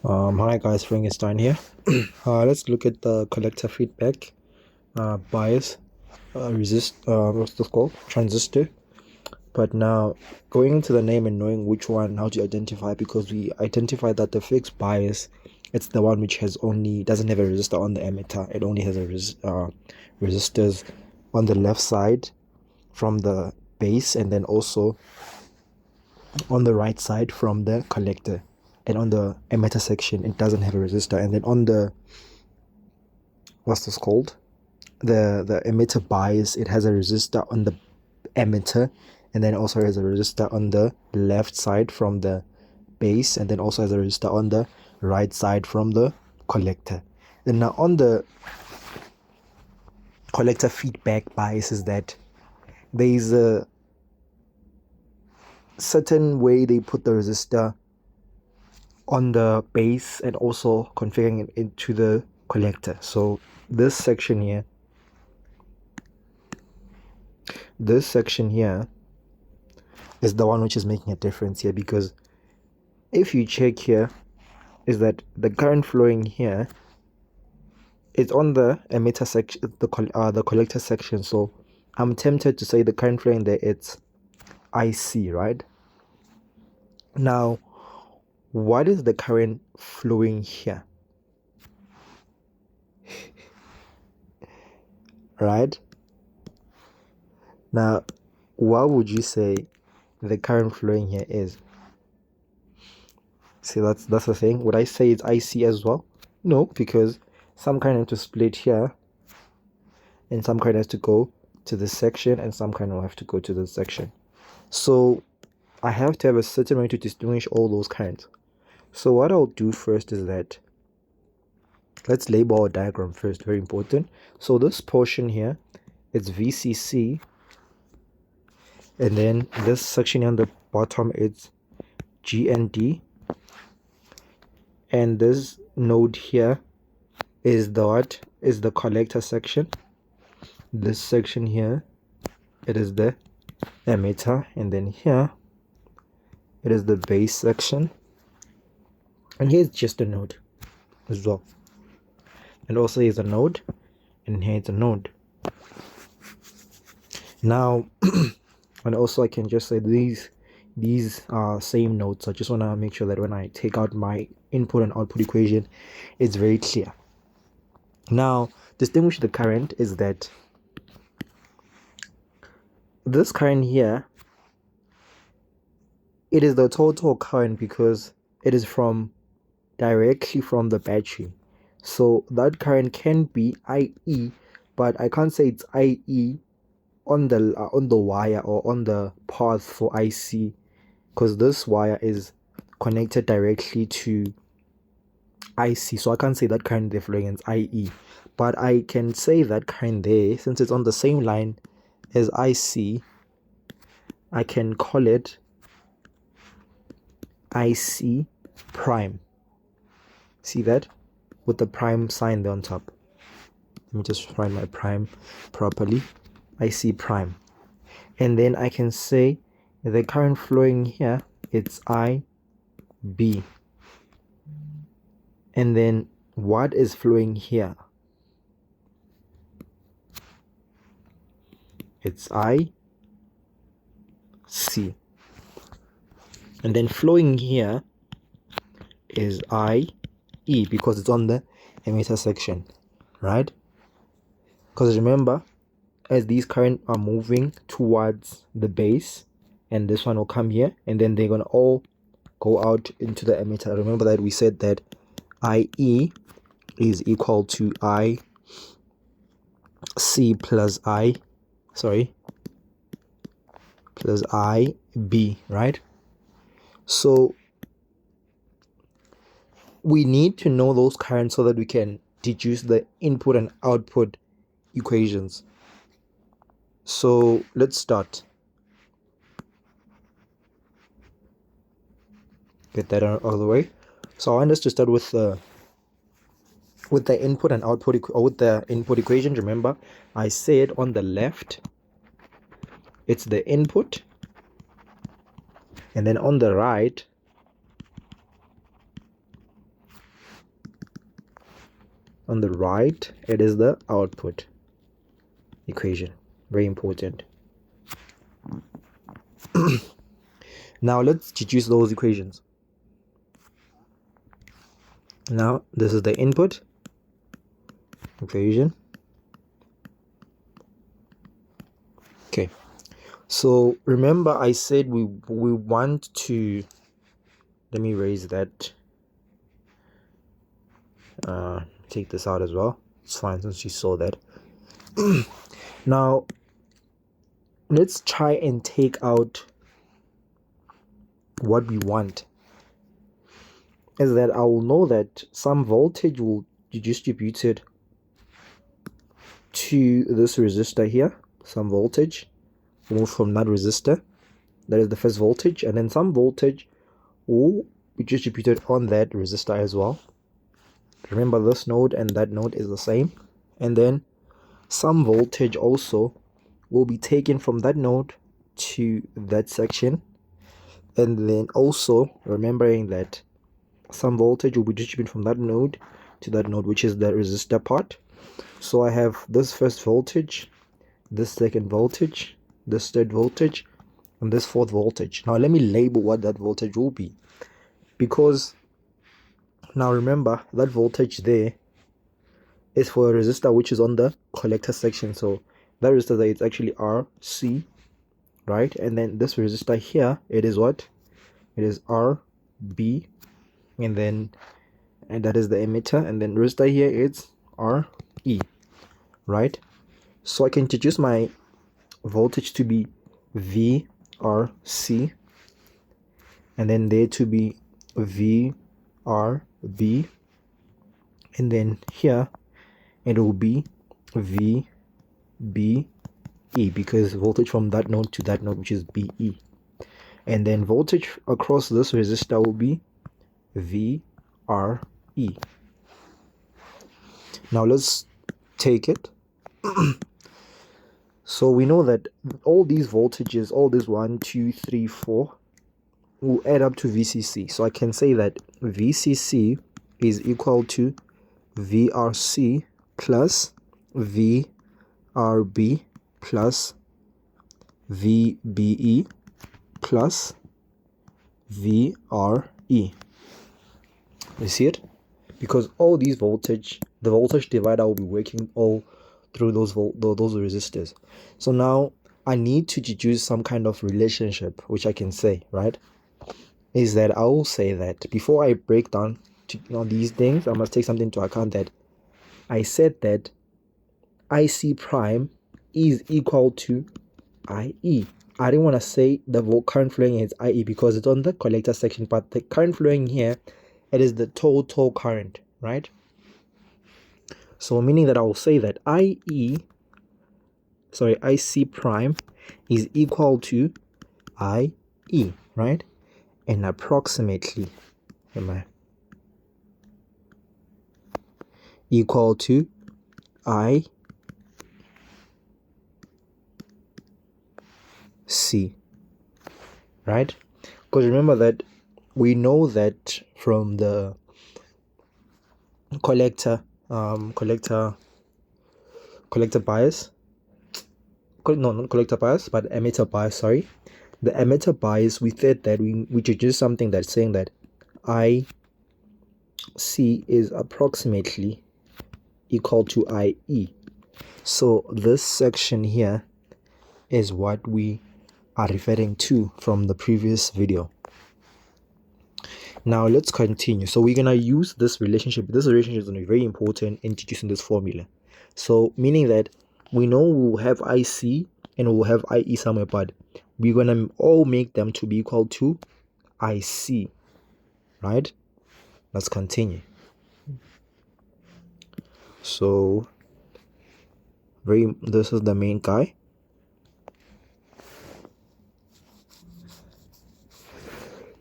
Hi guys, Frankenstein here. Let's look at the collector feedback, bias, what's this called? Transistor. But now, going into the name and knowing which one, how to identify, because we identify that the fixed bias, it's the one which doesn't have a resistor on the emitter. It only has resistors on the left side from the base, and then also on the right side from the collector. And on the emitter section, it doesn't have a resistor. And then on the what's this called, the emitter bias, it has a resistor on the emitter, and then also has a resistor on the left side from the base, and then also has a resistor on the right side from the collector. Then now on the collector feedback bias is that there is a certain way they put the resistor on the base and also configuring it into the collector. So this section here is the one which is making a difference here, because if you check here, is that the current flowing here is on the emitter section, the collector section. So I'm tempted to say the current flowing there, it's IC, right? Now, what is the current flowing here? Right? Now, what would you say the current flowing here is? See, that's the thing. Would I say it's IC as well? No, because some current has to split here, and some current has to go to this section, and some current will have to go to this section. So I have to have a certain way to distinguish all those currents. So what I'll do first is that let's label our diagram first, very important. So this portion here, it's VCC, and then this section on the bottom, it's GND, and this node here is the collector section. This section here, it is the emitter, and then here it is the base section, and here's just a node as well, and also here's a node, and here's a node. Now and also I can just say these are same nodes. I just want to make sure that when I take out my input and output equation, it's very clear. Now, distinguish the current is that this current here, it is the total current because it is directly from the battery. So that current can be IE, but I can't say it's IE on the wire or on the path for IC, because this wire is connected directly to IC, so I can't say that current they're flowing is IE, but I can say that current there, since it's on the same line as IC, I can call it IC prime. See that? With the prime sign there on top. Let me just write my prime properly. IC prime. And then I can say the current flowing here, it's IB. And then what is flowing here? It's IC. And then flowing here is IE, because it's on the emitter section, right? Because remember, as these currents are moving towards the base, and this one will come here, and then they're going to all go out into the emitter. Remember that we said that IE is equal to IC plus IB, right? So we need to know those currents so that we can deduce the input and output equations. So let's start. Get that out of the way. So I want us to start with the input and output, or with the input equation. Remember, I said on the left it's the input, and then on the right on the right, it is the output equation. Very important. Now let's deduce those equations. Now this is the input equation. Okay, so remember I said we want to, let me erase that, take this out as well. It's fine since you saw that. Now let's try and take out what we want. Is that I will know that some voltage will be distributed to this resistor here. Some voltage will move from that resistor, that is the first voltage, and then some voltage will be distributed on that resistor as well. Remember, this node and that node is the same. And then some voltage also will be taken from that node to that section. And then also remembering that some voltage will be distributed from that node to that node, which is the resistor part. So I have this first voltage, this second voltage, this third voltage, and this fourth voltage. Now let me label what that voltage will be, because now remember that voltage there is for a resistor which is on the collector section. So that resistor there is actually RC, right? And then this resistor here, it is what? It is RB, and that is the emitter, and then resistor here it's RE, right? So I can introduce my voltage to be VRC, and then there to be VRB, and then here it will be VBE, because voltage from that node to that node, which is BE, and then voltage across this resistor will be VRE. Now let's take it. So we know that all these voltages, all this 1, 2, 3, 4, will add up to VCC. So I can say that VCC is equal to VRC plus VRB plus VBE plus VRE. You see it? Because all these voltage, the voltage divider will be working all through those resistors. So now I need to deduce some kind of relationship, which I can say, right? Is that I will say that before I break down these things, I must take something into account, that I said that IC prime is equal to IE. I didn't want to say the current flowing is IE because it's on the collector section, but the current flowing here, it is the total current, right? So meaning that I will say that IC prime is equal to IE, right? And approximately equal to IC, right? Because remember that we know that from the collector bias, no, not collector bias, but emitter bias, sorry. The emitter bias, we said that we introduced something that's saying that IC is approximately equal to IE. So this section here is what we are referring to from the previous video. Now let's continue. So we're gonna use this relationship. This relationship is gonna be very important in introducing this formula. So meaning that we know we'll have IC and we'll have IE somewhere, but we're gonna all make them to be equal to IC, right? Let's continue. So this is the main guy.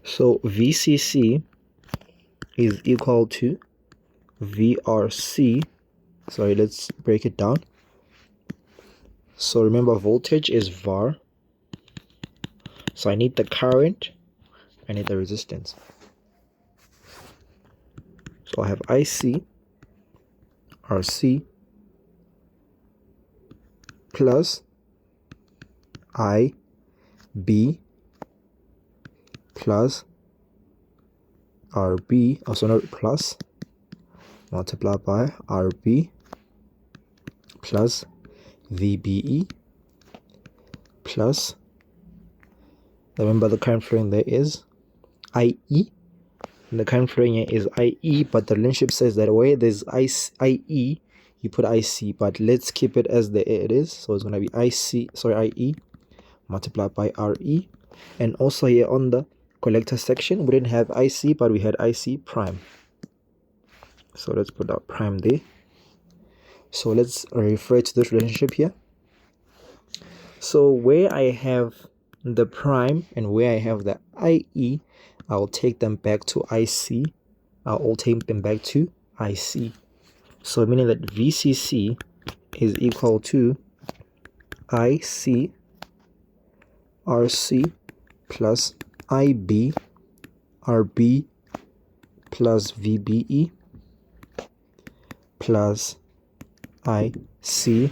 So VCC is equal to VRC. Sorry, let's break it down. So remember, voltage is VAR. So I need the current, I need the resistance. So I have IC, RC plus IB plus RB, also not plus, multiplied by RB plus VBE plus, remember the current flowing there is IE, and the current flowing here is IE, but the relationship says that where there's IE, you put IC, but let's keep it as it is, so it's going to be IE multiplied by RE. And also here on the collector section, we didn't have IC, but we had IC prime, so let's put our prime there. So let's refer to this relationship here. So where I have the prime and where I have the IE, I'll take them back to IC. I'll all take them back to IC. So meaning that VCC is equal to IC RC plus IB RB plus VBE plus IC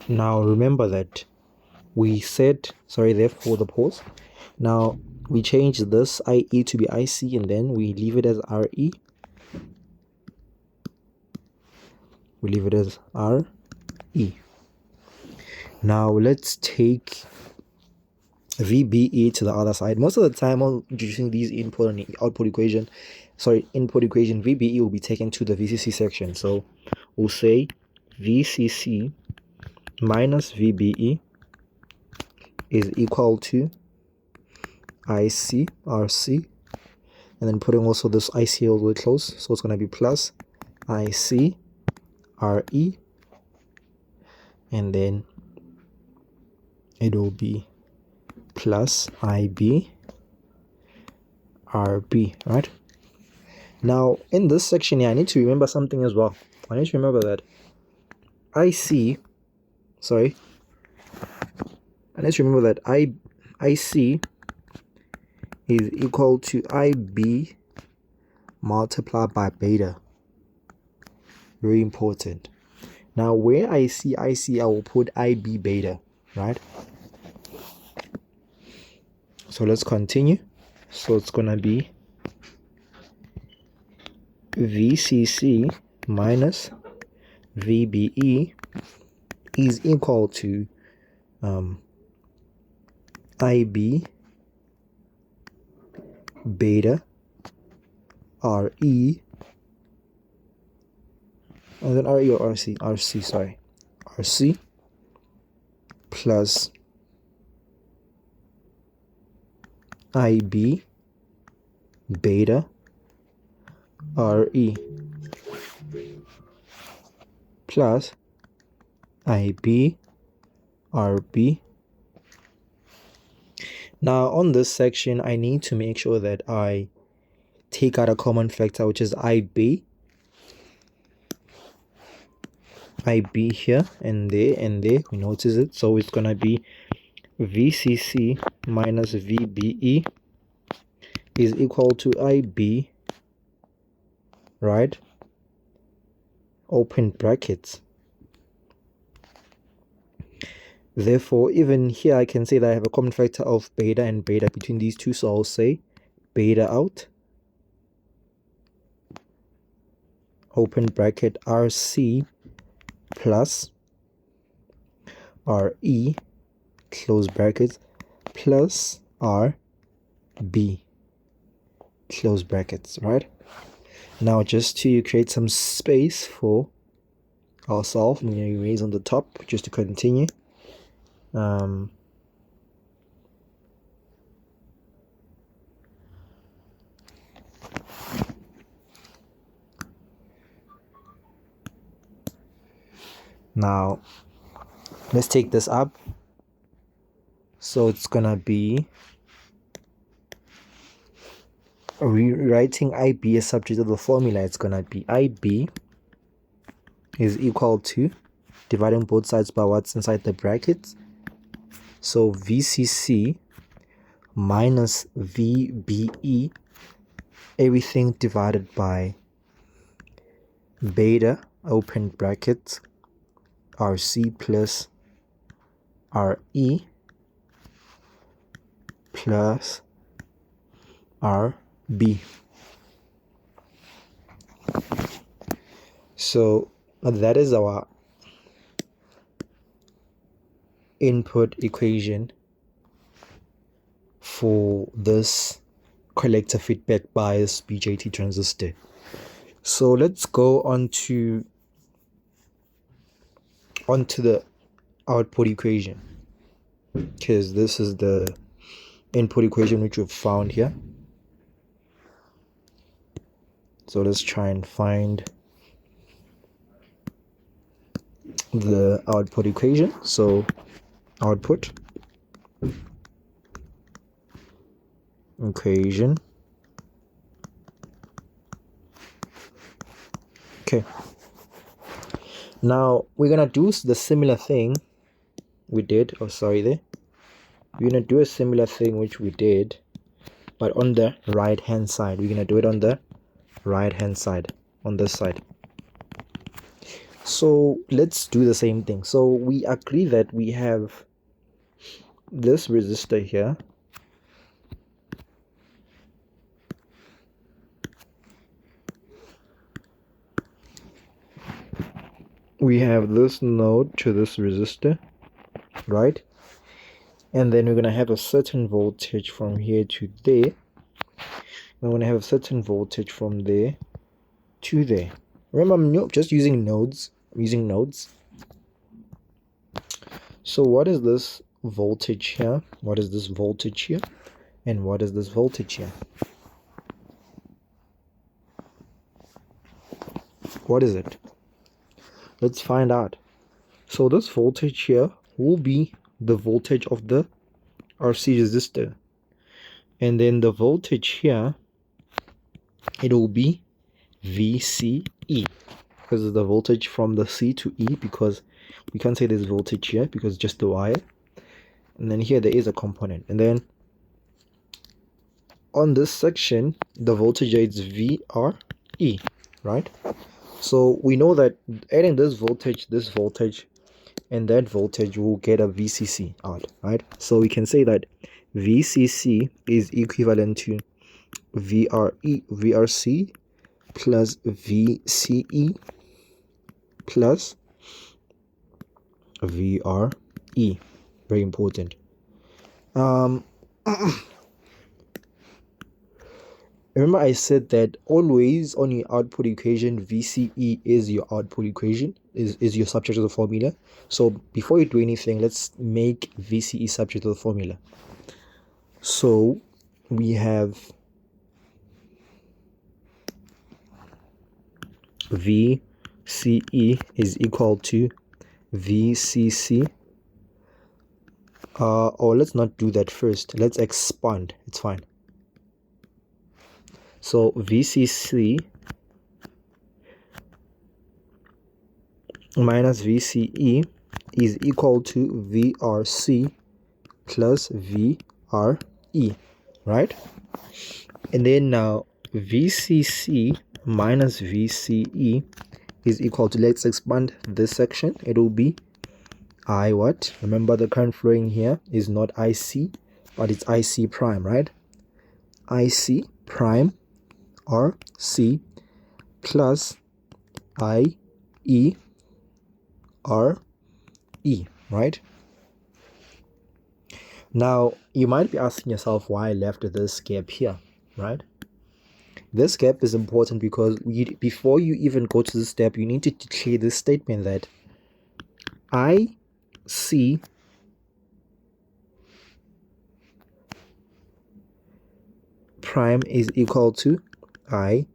Now remember that we said, sorry there for the pause. Now we change this IE to be IC, and then we leave it as RE. We leave it as RE. Now let's take VBE to the other side. Most of the time when introducing these input and output equation, input equation, VBE will be taken to the VCC section. So we'll say VCC minus VBE is equal to IC RC, and then putting also this IC all the way close, so it's going to be plus IC RE, and then it will be plus IB RB, right? Now in this section here, I need to remember something as well. I need to remember that IC is equal to IB multiplied by beta. Very important. Now where I see IC, I will put IB beta, right? So let's continue. So it's gonna be VCC minus VBE is equal to IB beta RE, and then RE or RC plus IB beta RE plus IB RB. Now on this section, I need to make sure that I take out a common factor, which is IB here and there, we notice it. So it's gonna be VCC minus VBE is equal to IB, right? Open brackets. Therefore, even here I can say that I have a common factor of beta and beta between these two, so I'll say beta out, open bracket, RC plus RE, close brackets, plus RB, close brackets, right? Now just to create some space for ourselves, I'm going to erase on the top just to continue. Now let's take this up. So it's gonna be rewriting IB as subject of the formula. It's gonna be IB is equal to dividing both sides by what's inside the brackets. So VCC minus VBE, everything divided by beta, open brackets, RC plus RE plus RB. So that is our input equation for this collector feedback bias BJT transistor. So let's go on to the output equation, because this is the input equation which we've found here. So let's try and find the output equation. So output equation. Okay, now we're gonna do the similar thing we did. Oh, sorry, there. We're gonna do a similar thing which we did, but on the right hand side. We're gonna do it on the right hand side, on this side. So let's do the same thing. So we agree that we have this resistor here, we have this node to this resistor, right? And then we're going to have a certain voltage from here to there. We're going to have a certain voltage from there to there. Remember, I'm just using nodes. I'm using nodes. So what is this voltage here? What is this voltage here? And what is this voltage here? What is it? Let's find out. So this voltage here will be the voltage of the RC resistor, and then the voltage here, it will be VCE, because it's the voltage from the C to E, because we can't say there's voltage here because it's just the wire. And then here there is a component, and then on this section the voltage is VRE, right? So we know that adding this voltage, and that voltage will get a VCC out, right? So we can say that VCC is equivalent to VRC plus VCE plus VRE. Very important. Remember I said that always on your output equation, VCE is your output equation, is your subject of the formula. So before you do anything, let's make VCE subject of the formula. So we have VCE is equal to VCC. Or let's not do that first. Let's expand. It's fine. So VCC minus VCE is equal to VRC plus VRE, right? And then now VCC minus VCE is equal to, let's expand this section. It will be I what? Remember the current flowing here is not IC, but it's IC prime, right? IC prime RC plus IE RE, right? Now you might be asking yourself why I left this gap here, right? This gap is important because before you even go to this step, you need to declare this statement that IC prime is equal to I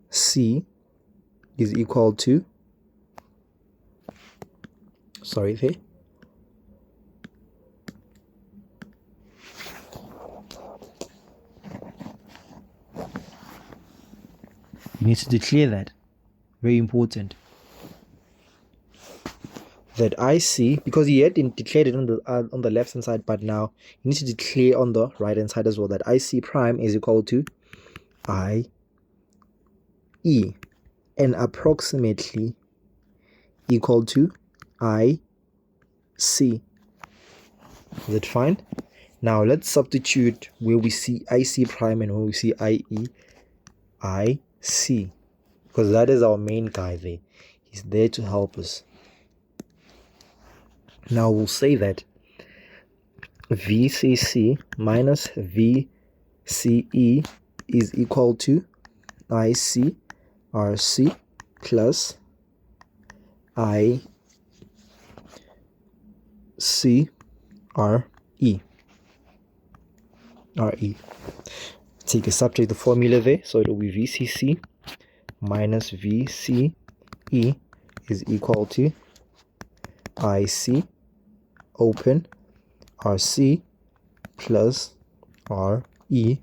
C is equal to, sorry there, you need to declare that, very important, that IC, because he had declared it on the left hand side, but now you need to declare on the right hand side as well that IC prime is equal to I E and approximately equal to I C. Is it fine? Now let's substitute where we see IC prime and where we see IE, IC, because that is our main guy there. He's there to help us. Now we'll say that VCC minus VCE is equal to IC RC plus IC RE. Take a subtract the formula there, so it will be VCC minus VCE is equal to IC open RC plus RE,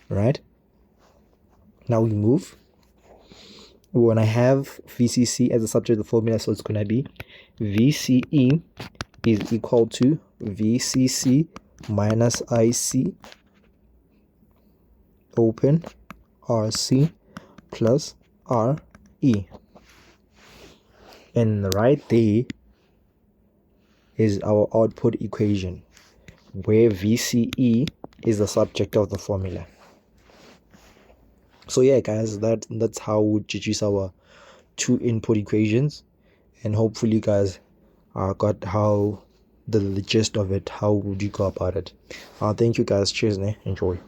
right? Now we move. When I have VCC as a subject of the formula, so it's going to be VCE is equal to VCC minus IC open RC plus RE. And right there is our output equation, where VCE is the subject of the formula. So yeah guys, that's how we deduce our two input equations, and hopefully you guys got how the gist of it, how would you go about it. Thank you guys, cheers, enjoy.